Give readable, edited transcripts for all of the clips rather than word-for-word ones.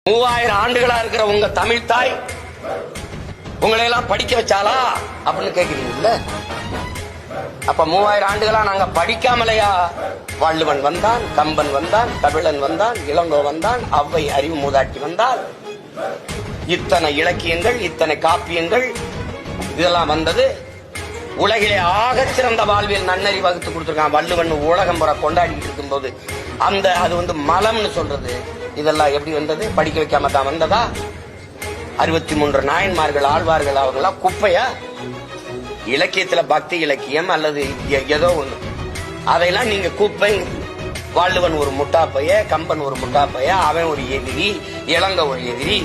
3000 ஆண்டுகளா இருக்கிற உங்க தமிழ் தாய் உங்களை எல்லாம் படிக்க வச்சாலா அப்படின்னு கேக்குறீங்கல்ல? அப்ப 3000 ஆண்டுகளா நாங்க படிக்காமலையா? வள்ளுவன் வந்தான், கம்பன் வந்தான், கபிலன் வந்தான், இளங்கோ வந்தான், ஔவை அறிவு மூதாட்டி வந்தால், இத்தனை இலக்கியங்கள், இத்தனை காப்பியங்கள் இதெல்லாம் வந்தது. உலகிலே ஆக சிறந்த வாழ்வியல் நன்னறி வகுத்து கொடுத்திருக்கான் வள்ளுவன். உலகம் புற கொண்டாடிட்டு இருக்கும் போது அது மலம்னு சொல்றது. இதெல்லாம் எப்படி வந்தது? படிக்க வைக்காம தான் வந்ததா? 63 நாயன்மார்கள் ஆழ்வார்கள் அவங்களாம் குப்பையா? இலக்கியத்துல பக்தி இலக்கியம் அல்லது ஏதோ ஒண்ணு, அதையெல்லாம் நீங்க குப்பை. வள்ளுவன் ஒரு முட்டாப்பைய, கம்பன் ஒரு முட்டாப்பைய, அவன் ஒரு எதிரி, இளங்க ஒரு எதிரி,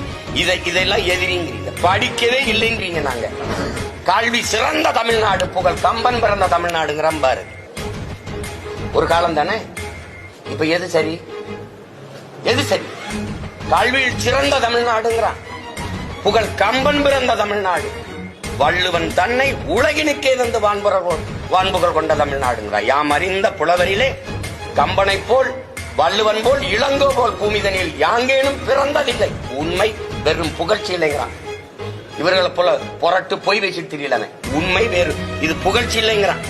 இதெல்லாம் எதிரிங்கிறீங்க. படிக்கவே இல்லைங்கிறீங்க. நாங்க கல்வி சிறந்த தமிழ்நாடு, புகழ் கம்பன் பிறந்த தமிழ்நாடுங்கிற பாரு. ஒரு காலம் தானே. இப்ப எது சரி? எது சரி? கல்வியில் சிறந்த தமிழ்நாடுங்கிறான், புகழ் கம்பன் பிறந்த தமிழ்நாடு. வள்ளுவன் தன்னை உலகினுக்கே தந்து வான்புகழ் கொண்ட தமிழ்நாடுங்கிறான். யாம் அறிந்த புலவரிலே கம்பனை போல், வள்ளுவன் போல், இளங்கோ போல் பூமிதனில் யாங்கேனும் பிறந்ததில்லை. உண்மை வெறும் புகழ்ச்சி இல்லைங்கிறான். இவர்களை போல புரட்டு போய் வச்சுட்டு தெரியல. உண்மை வேறு, இது புகழ்ச்சி இல்லைங்கிறான்.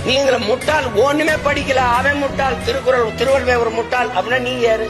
நீங்க முட்டாள், ஒண்ணுமே படிக்கல, அவன் முட்டாள். திருக்குறள் திருவள்ளுவர் முட்டாள் அப்படின்னா நீங்க யாரு?